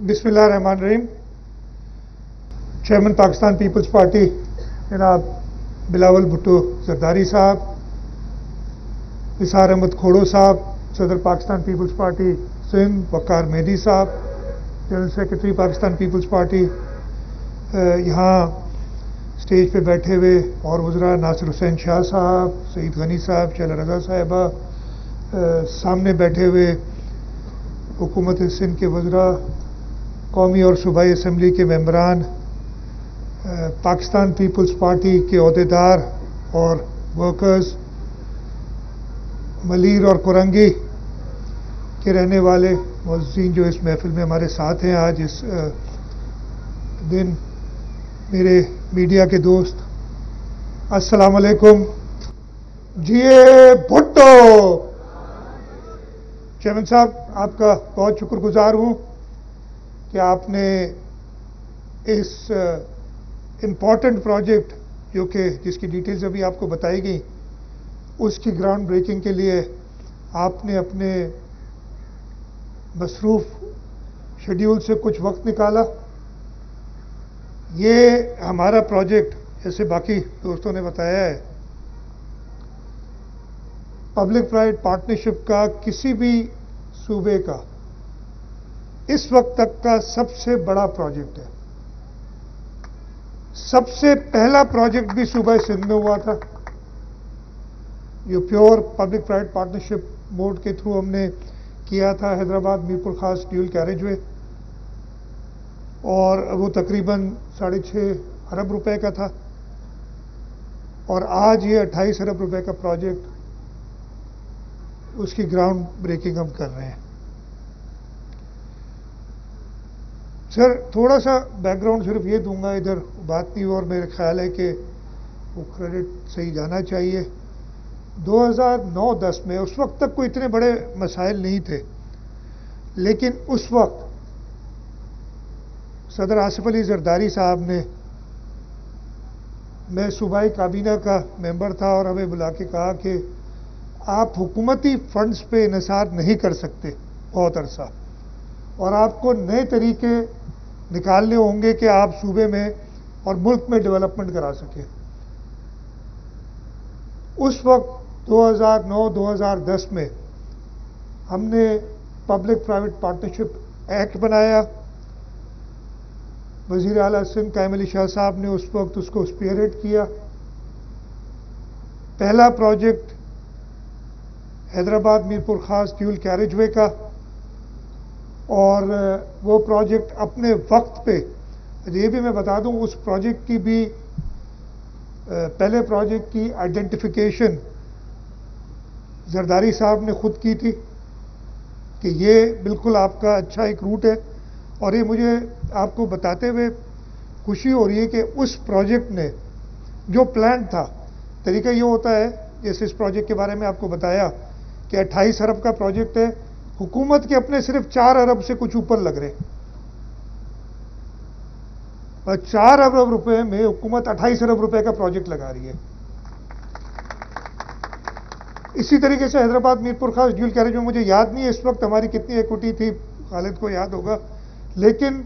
बिस्मिल्लाह रहमान रहीम। Chairman Pakistan Peoples party जनाब बिलावल भुट्टो जरदारी साहब, निसार अहमद खोड़ो साहब, सदर पाकिस्तान पीपल्स पार्टी सिंध वक़ार मेहदी साहब, जनरल सेक्रेटरी पाकिस्तान पीपल्स पार्टी, यहाँ स्टेज पे बैठे हुए और वज़रा नासिर हुसैन शाह साहब, सईद गनी साहब, शैला रज़ा साहिबा, सामने बैठे हुए हुकूमत सिंध के वज़रा, कौमी और सूबाई असम्बली के मेंबरान, पाकिस्तान पीपल्स पार्टी के अहदेदार और वर्कर्स, मलीर और कुरंगी के रहने वाले मुअज़्ज़िन जो इस महफिल में हमारे साथ हैं आज इस दिन, मेरे मीडिया के दोस्त, अस्सलाम वालेकुम। जिए भुट्टो। चेयरमैन साहब, आपका बहुत शुक्रगुजार हूँ कि आपने इस इम्पॉर्टेंट प्रोजेक्ट जो कि जिसकी डिटेल्स अभी आपको बताई गई, उसकी ग्राउंड ब्रेकिंग के लिए आपने अपने मसरूफ़ शेड्यूल से कुछ वक्त निकाला। ये हमारा प्रोजेक्ट, जैसे बाकी दोस्तों ने बताया है, पब्लिक प्राइवेट पार्टनरशिप का किसी भी सूबे का इस वक्त तक का सबसे बड़ा प्रोजेक्ट है। सबसे पहला प्रोजेक्ट भी सूबा सिंध में हुआ था, जो pure public private partnership mode के थ्रू हमने किया था, हैदराबाद मीरपुर खास ड्यूल कैरेजवे, और वो तकरीबन 6.5 अरब रुपए का था। और आज ये 28 अरब रुपए का प्रोजेक्ट, उसकी ग्राउंड ब्रेकिंग हम कर रहे हैं। सर, थोड़ा सा बैकग्राउंड सिर्फ ये दूंगा, इधर बात नहीं, और मेरे ख्याल है कि वो क्रेडिट सही जाना चाहिए। 2009-10 में, उस वक्त तक कोई इतने बड़े मसाइल नहीं थे, लेकिन उस वक्त सदर आसिफ अली जरदारी साहब ने, मैं सूबाई काबीना का मेंबर था, और हमें बुला के कहा कि आप हुकूमती फंड्स पे इन्हिसार नहीं कर सकते बहुत अरसा, और आपको नए तरीके निकालने होंगे कि आप सूबे में और मुल्क में डेवलपमेंट करा सकें। उस वक्त 2009-2010 में हमने पब्लिक प्राइवेट पार्टनरशिप एक्ट बनाया। वज़ीर आला सिंध कायम अली शाह साहब ने उस वक्त उसको स्पीयरहेड किया। पहला प्रोजेक्ट हैदराबाद मीरपुर खास ड्यूल कैरेजवे का, और वो प्रोजेक्ट अपने वक्त पे, ये भी मैं बता दूं, उस प्रोजेक्ट की भी पहले प्रोजेक्ट की आइडेंटिफिकेशन जरदारी साहब ने खुद की थी कि ये बिल्कुल आपका अच्छा एक रूट है। और ये मुझे आपको बताते हुए खुशी हो रही है कि उस प्रोजेक्ट ने जो प्लान था, तरीका ये होता है, जैसे इस प्रोजेक्ट के बारे में आपको बताया कि 28 अरब का प्रोजेक्ट है, हुकूमत के अपने सिर्फ 4 अरब से कुछ ऊपर लग रहे, और 4 अरब रुपए में हुकूमत 28 अरब रुपए का प्रोजेक्ट लगा रही है। इसी तरीके से हैदराबाद मीरपुर खास ड्यूल कैरेज में, मुझे याद नहीं है इस वक्त हमारी कितनी इक्विटी थी, खालिद को याद होगा, लेकिन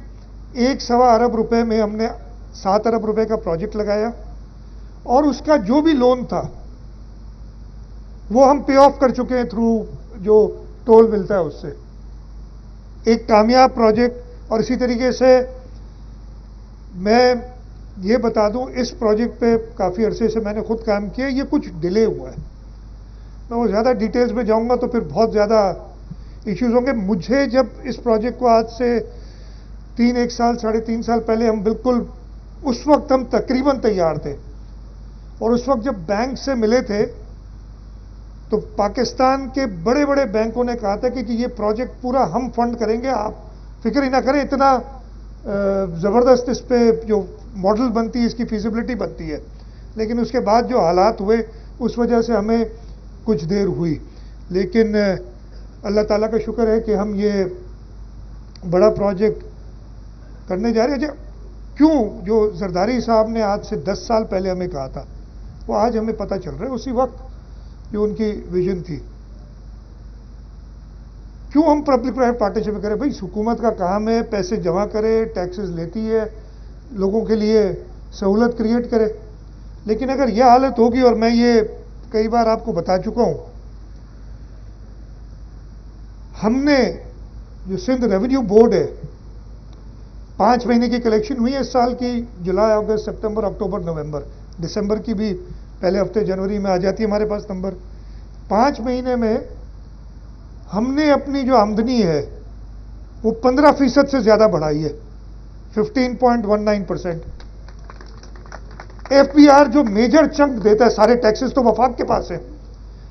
1.25 अरब रुपए में हमने 7 अरब रुपए का प्रोजेक्ट लगाया, और उसका जो भी लोन था वो हम पे ऑफ कर चुके हैं थ्रू जो टोल मिलता है उससे। एक कामयाब प्रोजेक्ट। और इसी तरीके से मैं ये बता दूं, इस प्रोजेक्ट पे काफ़ी अरसे से मैंने खुद काम किया, ये कुछ डिले हुआ है। मैं वो ज़्यादा डिटेल्स में जाऊंगा तो फिर बहुत ज़्यादा इश्यूज होंगे। मुझे जब इस प्रोजेक्ट को आज से 1 साल 3.5 साल पहले, हम बिल्कुल उस वक्त हम तकरीबन तैयार थे, और उस वक्त जब बैंक से मिले थे तो पाकिस्तान के बड़े बड़े बैंकों ने कहा था कि ये प्रोजेक्ट पूरा हम फंड करेंगे, आप फिक्र ही ना करें, इतना ज़बरदस्त इस पे जो मॉडल बनती है, इसकी फीजिबिलिटी बनती है। लेकिन उसके बाद जो हालात हुए, उस वजह से हमें कुछ देर हुई, लेकिन अल्लाह ताला का शुक्र है कि हम ये बड़ा प्रोजेक्ट करने जा रहे हैं। क्यों जो जरदारी साहब ने आज से 10 साल पहले हमें कहा था, वो आज हमें पता चल रहा है, उसी वक्त जो उनकी विजन थी। کیوں ہم پبلک پرائیویٹ پارٹنرشپ میں کریں؟ بھائی حکومت کا کام ہے پیسے جمع کرے، ٹیکسز لیتی ہے، لوگوں کے لیے سہولت کریٹ کرے. لیکن اگر یہ حالت ہوگی، اور میں یہ کئی بار آپ کو بتا چکا ہوں، ہم نے جو سندھ ریونیو بورڈ ہے 5 مہینے کی کلیکشن ہوئی ہے اس سال کی، جولائی، اگست، سپتمبر، اکتوبر، نومبر، دسمبر کی بھی پہلے ہفتے جنوری میں آ جاتی ہے ہمارے پاس نمبر. 5 مہینے میں ہم نے اپنی جو آمدنی ہے وہ 15% سے زیادہ بڑھائی ہے، 15.19%. ایف پی آر جو میجر چنک دیتا ہے سارے ٹیکسز تو وفاق کے پاس ہے.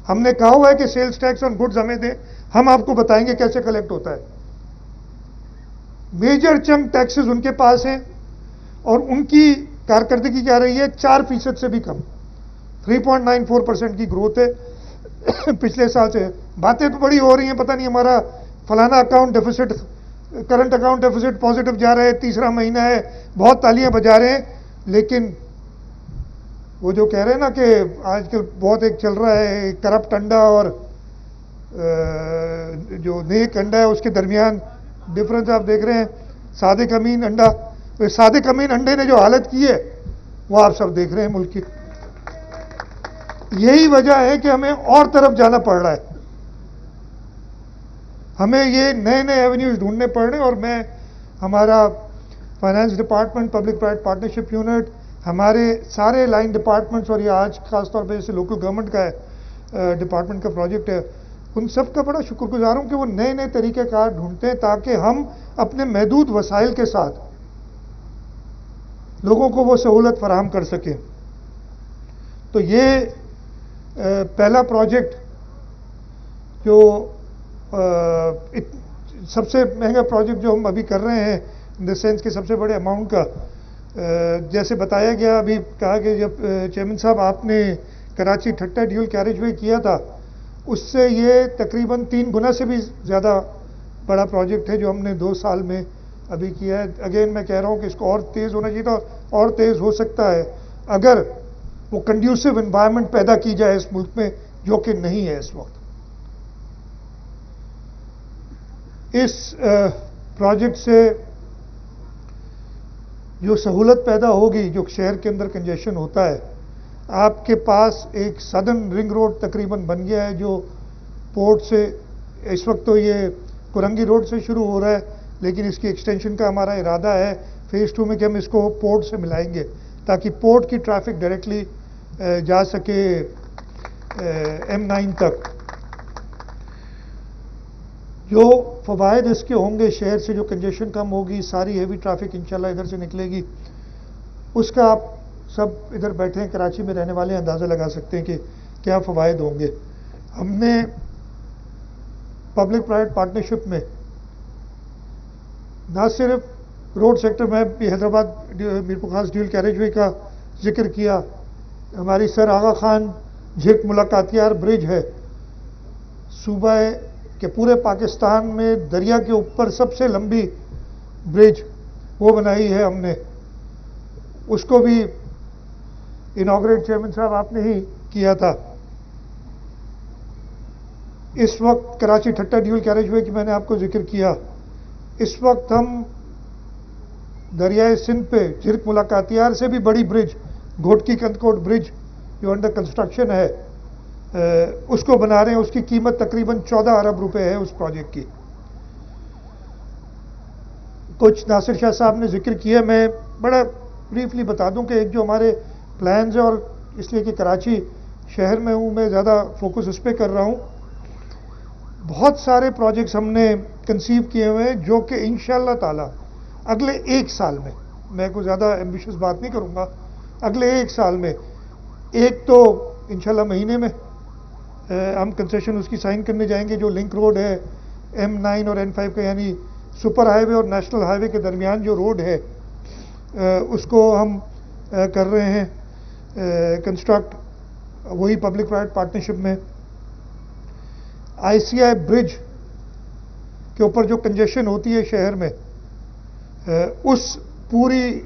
ہم نے کہا ہوا ہے کہ سیلز ٹیکس آن گڈز ہمیں دیں، ہم آپ کو بتائیں گے کیسے کلیکٹ ہوتا ہے. میجر چنک ٹیکسز ان کے پاس ہیں، اور ان کی کارکردگی کیا رہی ہے؟ 4% سے بھی کم، 3.94% کی گروتھ ہے پچھلے سال سے. باتیں تو بڑی ہو رہی ہیں، پتہ نہیں ہمارا فلانا account deficit, current account deficit positive جا رہا ہے، تیسرا مہینہ ہے، بہت تالیاں بجا رہے ہیں. لیکن وہ جو کہہ رہے ہیں نا کہ آج کل بہت ایک چل رہا ہے کرپٹ انڈا اور جو نیک انڈا ہے اس کے درمیان ڈفرنس آپ دیکھ رہے ہیں. صادق امین انڈا، صادق امین انڈے نے جو حالت کی ہے وہ آپ سب دیکھ رہے ہیں ملک کی. یہی وجہ ہے کہ ہمیں اور طرف جانا پڑ رہا ہے، ہمیں یہ نئے نئے ایونیوز ڈھونڈنے پڑ رہے ہیں. اور میں، ہمارا finance department, public private partnership unit, ہمارے سارے لائن ڈپارٹمنٹس، اور یہ آج خاص طور پہ جیسے لوکل گورنمنٹ کا ہے، ڈپارٹمنٹ کا پروجیکٹ ہے، ان سب کا بڑا شکر گزار ہوں کہ وہ نئے نئے طریقہ کار ڈھونڈتے ہیں تاکہ ہم اپنے محدود وسائل کے ساتھ لوگوں کو وہ سہولت فراہم کر سکیں. تو یہ پہلا پروجیکٹ جو سب سے مہنگا پروجیکٹ جو ہم ابھی کر رہے ہیں ان دا سینس کہ سب سے بڑے اماؤنٹ کا، جیسے بتایا گیا، ابھی کہا کہ جب چیئرمین صاحب آپ نے کراچی ٹھٹہ ڈیول کیریج وے کیا تھا، اس سے یہ تقریباً 3 گنا سے بھی زیادہ بڑا پروجیکٹ ہے جو ہم نے 2 سال میں ابھی کیا ہے. اگین میں کہہ رہا ہوں کہ اس کو اور تیز ہونا چاہیے تھا، اور تیز ہو سکتا ہے اگر وہ کنڈیوسو انوائرمنٹ پیدا کی جائے اس ملک میں، جو کہ نہیں ہے اس وقت. اس پروجیکٹ سے جو سہولت پیدا ہوگی، جو شہر کے اندر کنجیشن ہوتا ہے، آپ کے پاس ایک سدرن رنگ روڈ تقریباً بن گیا ہے جو پورٹ سے، اس وقت تو یہ کرنگی روڈ سے شروع ہو رہا ہے، لیکن اس کی ایکسٹینشن کا ہمارا ارادہ ہے فیز 2 میں کہ ہم اس کو پورٹ سے ملائیں گے تاکہ پورٹ کی ٹریفک ڈائریکٹلی جا سکے M9 تک. جو فوائد اس کے ہوں گے، شہر سے جو کنجیشن کم ہوگی، ساری ہیوی ٹریفک انشاءاللہ ادھر سے نکلے گی، اس کا آپ سب ادھر بیٹھے ہیں کراچی میں رہنے والے اندازہ لگا سکتے ہیں کہ کیا فوائد ہوں گے. ہم نے پبلک پرائیویٹ پارٹنرشپ میں نہ صرف روڈ سیکٹر میں بھی حیدرآباد میرپور خاص ڈیول کیریج وے کا ذکر کیا، ہماری سر آغا خان جھرک ملاقاتیار برج ہے، صوبہ کہ پورے پاکستان میں دریا کے اوپر سب سے لمبی برج وہ بنائی ہے ہم نے، اس کو بھی انوگریٹ چیئرمین صاحب آپ نے ہی کیا تھا. اس وقت کراچی ٹھٹہ ڈیول کیریج وے کی میں نے آپ کو ذکر کیا، اس وقت ہم دریائے سندھ پہ جھرک ملاقاتیار سے بھی بڑی برج، گھوٹکی کندکوٹ برج جو انڈر کنسٹرکشن ہے، اس کو بنا رہے ہیں. اس کی قیمت تقریباً 14 ارب روپے ہے اس پروجیکٹ کی. کچھ ناصر شاہ صاحب نے ذکر کیا، میں بڑا بریفلی بتا دوں کہ ایک جو ہمارے پلانز ہیں، اور اس لیے کہ کراچی شہر میں ہوں میں زیادہ فوکس اس پہ کر رہا ہوں، بہت سارے پروجیکٹس ہم نے کنسیو کیے ہوئے ہیں جو کہ انشاءاللہ تعالی اگلے 1 سال میں کوئی زیادہ ایمبیشس بات نہیں کروں گا، اگلے 1 سال میں، ایک تو انشاءاللہ مہینے میں ہم کنسیشن اس کی سائن کرنے جائیں گے، جو لنک روڈ ہے M9 اور N5 کا، یعنی سپر ہائی وے اور نیشنل ہائی وے کے درمیان جو روڈ ہے اس کو ہم کر رہے ہیں کنسٹرکٹ، وہی پبلک پرائیویٹ پارٹنرشپ میں. ICI برج کے اوپر جو کنجیشن ہوتی ہے شہر میں، اس پوری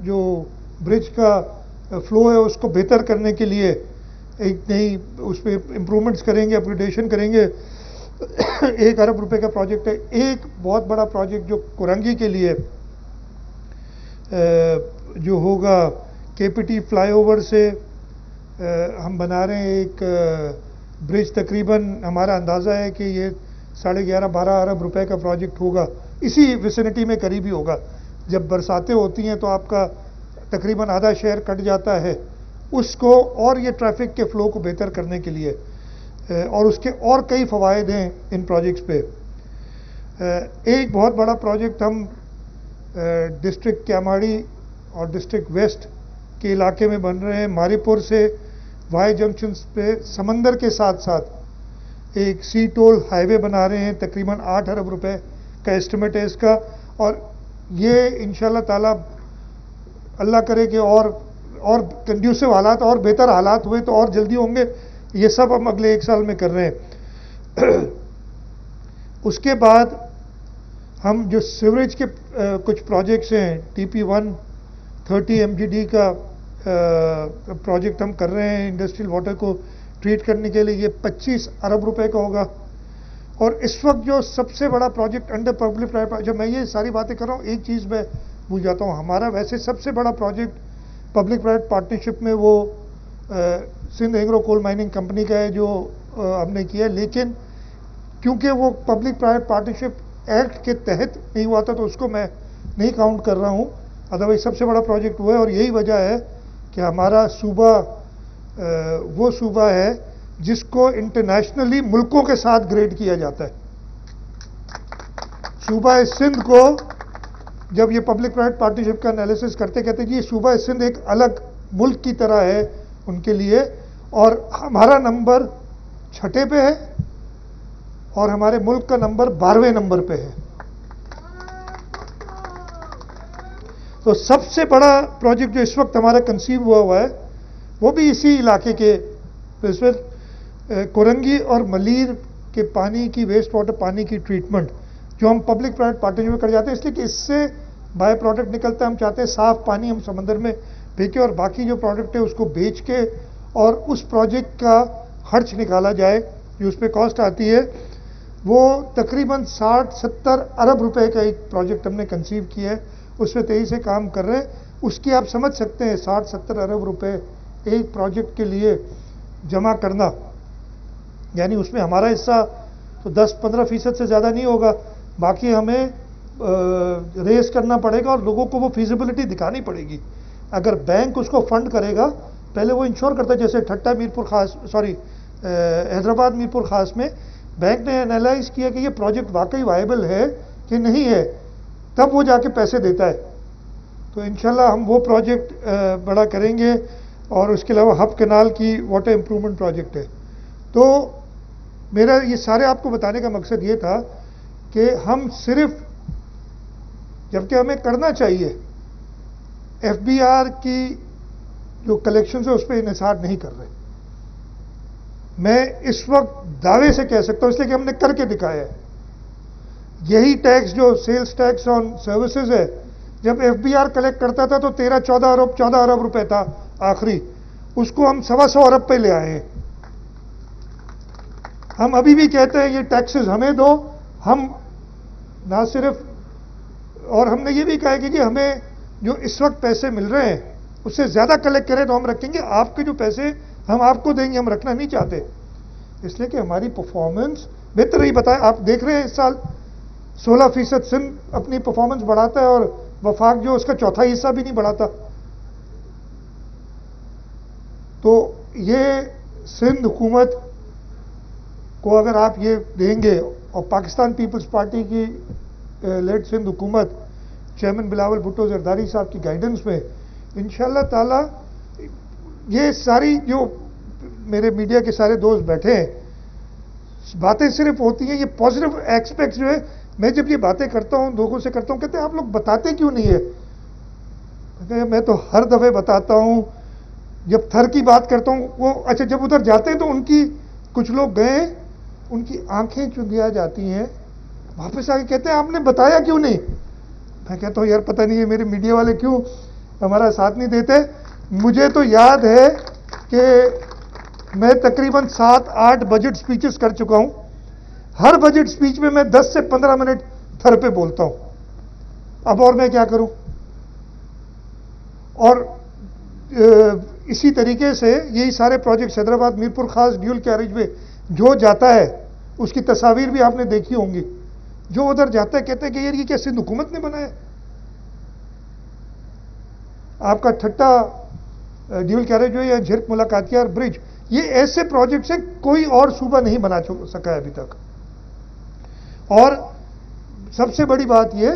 جو برج کا فلو ہے اس کو بہتر کرنے کے لیے ایک نئی اس پہ امپرومنٹس کریں گے، اپگریڈیشن کریں گے. 1 अरब रुपए का प्रोजेक्ट है। एक बहुत बड़ा प्रोजेक्ट जो कोरंगी के लिए जो होगा, केपीटी फ्लाईओवर से हम बना रहे हैं एक ब्रिज, तकरीबन हमारा अंदाज़ा है कि ये 11.5-12 अरब रुपए का प्रोजेक्ट होगा, इसी विसिनिटी में करीबी होगा। जब बरसातें होती हैं तो आपका तकरीबन आधा शहर कट जाता है, उसको और ये ट्रैफिक के फ़्लो को बेहतर करने के लिए, और उसके और कई फ़वाइद हैं इन प्रोजेक्ट्स पे। एक बहुत बड़ा प्रोजेक्ट हम डिस्ट्रिक्ट कैमाड़ी और डिस्ट्रिक्ट वेस्ट के इलाके में बन रहे हैं। मारीपुर से वाई जंक्शन पे समंदर के साथ साथ एक सी टोल हाईवे बना रहे हैं, तकरीबन 8 अरब रुपए का एस्टिमेट है इसका। और ये इंशाल्लाह ताला अल्लाह करे कि और कंड्यूसिव हालात और बेहतर हालात हुए तो और जल्दी होंगे। ये सब हम अगले 1 साल में कर रहे हैं। उसके बाद हम जो सीवरेज के कुछ प्रोजेक्ट्स हैं, TP1 30 MGD का प्रोजेक्ट हम कर रहे हैं इंडस्ट्रियल वाटर को ट्रीट करने के लिए, ये 25 अरब रुपए का होगा। और इस वक्त जो सबसे बड़ा प्रोजेक्ट अंडर पब्लिक प्राइवेट, जब मैं ये सारी बातें कर रहा हूँ एक चीज़ मैं भूल जाता हूँ, हमारा वैसे सबसे बड़ा प्रोजेक्ट पब्लिक प्राइवेट पार्टनरशिप में वो सिंध एग्रो कोल माइनिंग कंपनी का है जो हमने किया है, लेकिन क्योंकि वो पब्लिक प्राइवेट पार्टनरशिप एक्ट के तहत नहीं हुआ था तो उसको मैं नहीं काउंट कर रहा हूँ। अदरवाइज सबसे बड़ा प्रोजेक्ट हुआ है। और यही वजह है कि हमारा सूबा वो सूबा है जिसको इंटरनेशनली मुल्कों के साथ ग्रेड किया जाता है। सूबा सिंध को जब ये पब्लिक प्राइवेट पार्टनरशिप का एनालिसिस करते कहते कि ये सूबा सिंध एक अलग मुल्क की तरह है उनके लिए, और हमारा नंबर 6ठे पे है और हमारे मुल्क का नंबर 12वें नंबर पे है। तो सबसे बड़ा प्रोजेक्ट जो इस वक्त हमारा कंसीव हुआ है वो भी इसी इलाके के कोरंगी और मलीर के पानी की, वेस्ट वाटर पानी की ट्रीटमेंट जो हम पब्लिक प्राइवेट पार्टनरशिप में कर जाते हैं, इसलिए कि इससे बाय प्रोडक्ट निकलता है। हम चाहते हैं साफ पानी हम समंदर में फेंकें और बाकी जो प्रोडक्ट है उसको बेच के और उस प्रोजेक्ट का खर्च निकाला जाए जो उस पर कॉस्ट आती है। वो तकरीबन 60-70 अरब रुपए का एक प्रोजेक्ट हमने कंसीव किया है, उस पर तेजी से काम कर रहे हैं। उसकी आप समझ सकते हैं 60-70 अरब रुपए एक प्रोजेक्ट के लिए जमा करना, यानी उसमें हमारा हिस्सा तो 10-15% से ज़्यादा नहीं होगा, बाकी हमें रेस करना पड़ेगा और लोगों को वो फीजिबिलिटी दिखानी पड़ेगी। अगर बैंक उसको फंड करेगा, पहले वो इंश्योर करता है, जैसे ठट्टा मीरपुर खास हैदराबाद मीरपुर खास में बैंक ने एनालाइज किया कि ये प्रोजेक्ट वाकई वायबल है कि नहीं है, तब वो जाके पैसे देता है। तो इंशाल्लाह हम वो प्रोजेक्ट बड़ा करेंगे। और उसके अलावा हब कैनाल की वाटर इम्प्रूवमेंट प्रोजेक्ट है। तो मेरा ये सारे आपको बताने का मकसद ये था कि हम सिर्फ, जबकि हमें करना चाहिए, FBR की जो कलेक्शन है उस पर इन्हिसार नहीं कर रहे। मैं इस वक्त दावे से कह सकता हूं, इसलिए कि हमने करके दिखाया है। यही टैक्स जो सेल्स टैक्स ऑन सर्विसेज है, जब FBR कलेक्ट करता था तो 13-14 अरब रुपए था आखिरी, उसको हम 125 अरब पे ले आए हैं। हम अभी भी कहते हैं ये टैक्सेस हमें दो, हम ना सिर्फ, और हमने ये भी कहा कि जी हमें जो इस वक्त पैसे मिल रहे हैं उससे ज़्यादा कलेक्ट करें तो हम रखेंगे, आपके जो पैसे हम आपको देंगे, हम रखना नहीं चाहते, इसलिए कि हमारी परफॉर्मेंस बेहतर ही बताए। आप देख रहे हैं इस साल 16% सिंध अपनी परफॉर्मेंस बढ़ाता है और वफाक जो उसका चौथा हिस्सा भी नहीं बढ़ाता। तो ये सिंध हुकूमत को अगर आप ये देंगे और पाकिस्तान पीपल्स पार्टी की लेड सिंध हुकूमत चेयरमैन बिलावल भुट्टो जरदारी साहब की गाइडेंस में इंशाल्लाह ताला, ये सारी जो मेरे मीडिया के सारे दोस्त बैठे हैं, बातें सिर्फ होती हैं, ये पॉजिटिव एस्पेक्ट्स जो है, मैं जब ये बातें करता हूं लोगों से करता हूं, कहते हैं आप लोग बताते क्यों नहीं है? मैं तो हर दफे बताता हूं। जब थर की बात करता हूं वो, अच्छा जब उधर जाते हैं तो उनकी, कुछ लोग गए, उनकी आंखें चुंधिया जाती हैं, वापस आके कहते हैं आपने बताया क्यों नहीं? मैं कहता हूं यार पता नहीं है मेरे मीडिया वाले क्यों हमारा साथ नहीं देते। मुझे तो याद है कि मैं तकरीबन 7-8 बजट स्पीचेस कर चुका हूं, ہر بجٹ سپیچ میں 10 سے 15 منٹ تھر پہ بولتا ہوں. اب اور میں کیا کروں؟ اور اسی طریقے سے یہی سارے پروجیکٹس حیدرآباد میرپور خاص ڈیول کیریج وے جو جاتا ہے اس کی تصاویر بھی آپ نے دیکھی ہوں گی. جو ادھر جاتا ہے کہتے ہیں کہ یار یہ کیا سندھ حکومت نے بنایا؟ آپ کا ٹھٹا ڈیول کیریج وے یا جھرک ملاقاتیار برج، یہ ایسے پروجیکٹس ہیں کوئی اور صوبہ نہیں بنا سکا ہے ابھی تک. اور سب سے بڑی بات یہ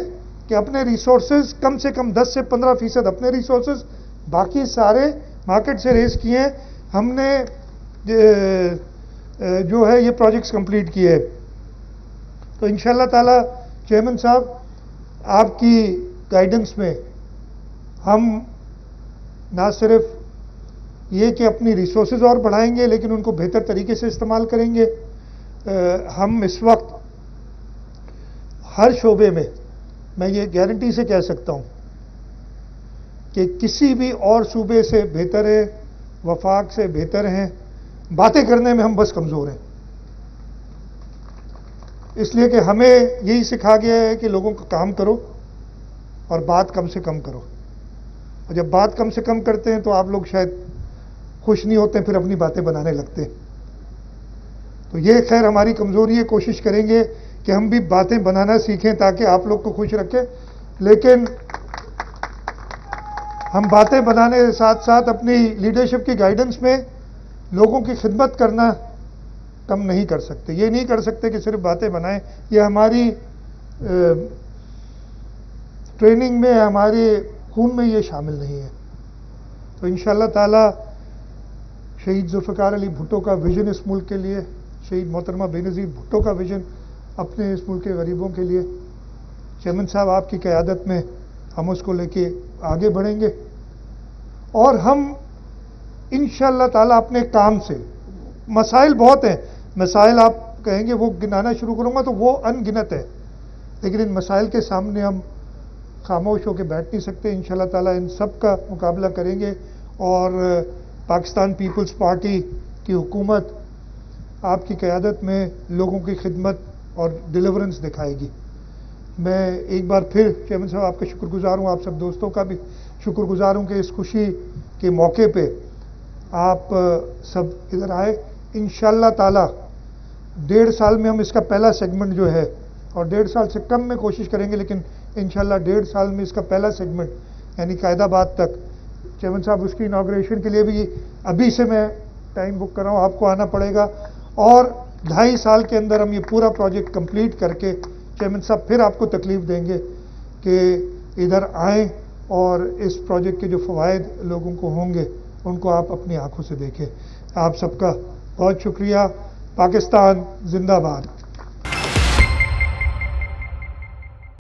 کہ اپنے ریسورسز کم سے کم 10 سے 15% اپنے ریسورسز، باقی سارے مارکیٹ سے ریز کیے ہیں. ہم نے جو ہے یہ پروجیکٹس کمپلیٹ کیے. تو انشاءاللہ تعالی چیئرمین صاحب آپ کی گائیڈنس میں ہم نہ صرف یہ کہ اپنی ریسورسز اور بڑھائیں گے لیکن ان کو بہتر طریقے سے استعمال کریں گے. ہم اس وقت ہر شعبے میں یہ گارنٹی سے کہہ سکتا ہوں کہ کسی بھی اور صوبے سے بہتر ہے، وفاق سے بہتر ہیں. باتیں کرنے میں ہم بس کمزور ہیں، اس لیے کہ ہمیں یہی سکھا گیا ہے کہ لوگوں کا کام کرو اور بات کم سے کم کرو. اور جب بات کم سے کم کرتے ہیں تو آپ لوگ شاید خوش نہیں ہوتے، پھر اپنی باتیں بنانے لگتے. تو یہ خیر ہماری کمزوری ہے، کوشش کریں گے کہ ہم بھی باتیں بنانا سیکھیں تاکہ آپ لوگ کو خوش رکھیں. لیکن ہم باتیں بنانے کے ساتھ ساتھ اپنی لیڈرشپ کی گائیڈنس میں لوگوں کی خدمت کرنا کم نہیں کر سکتے. یہ نہیں کر سکتے کہ صرف باتیں بنائیں، یہ ہماری ٹریننگ میں، ہمارے خون میں یہ شامل نہیں ہے. تو انشاءاللہ تعالی شہید ذوالفقار علی بھٹو کا ویژن اس ملک کے لیے، شہید محترمہ بے نظیر بھٹو کا ویژن اپنے اس ملک کے غریبوں کے لیے، چیئرمین صاحب آپ کی قیادت میں ہم اس کو لے کے آگے بڑھیں گے. اور ہم انشاءاللہ تعالی اپنے کام سے، مسائل بہت ہیں، مسائل آپ کہیں گے وہ گنانا شروع کروں گا تو وہ ان گنت ہے، لیکن ان مسائل کے سامنے ہم خاموش ہو کے بیٹھ نہیں سکتے. انشاءاللہ تعالی ان سب کا مقابلہ کریں گے اور پاکستان پیپلز پارٹی کی حکومت آپ کی قیادت میں لوگوں کی خدمت اور ڈیلیورنس دکھائے گی. میں ایک بار پھر چیئرمین صاحب آپ کا شکر گزار ہوں، آپ سب دوستوں کا بھی شکر گزار ہوں کہ اس خوشی کے موقع پہ آپ سب ادھر آئے. انشاءاللہ تعالی 1.5 سال میں ہم اس کا پہلا سیگمنٹ جو ہے، اور 1.5 سال سے کم میں کوشش کریں گے، لیکن انشاءاللہ 1.5 سال میں اس کا پہلا سیگمنٹ یعنی قائد آباد تک. چیئرمین صاحب اس کی اناگریشن کے لیے بھی ابھی سے میں ٹائم بک کر رہا ہوں، آپ کو آنا پڑے گا. اور 2.5 سال کے اندر ہم یہ پورا پروجیکٹ کمپلیٹ کر کے چیئرمین صاحب پھر آپ کو تکلیف دیں گے کہ ادھر آئیں اور اس پروجیکٹ کے جو فوائد لوگوں کو ہوں گے ان کو آپ اپنی آنکھوں سے دیکھیں. آپ سب کا بہت شکریہ. پاکستان زندہ باد.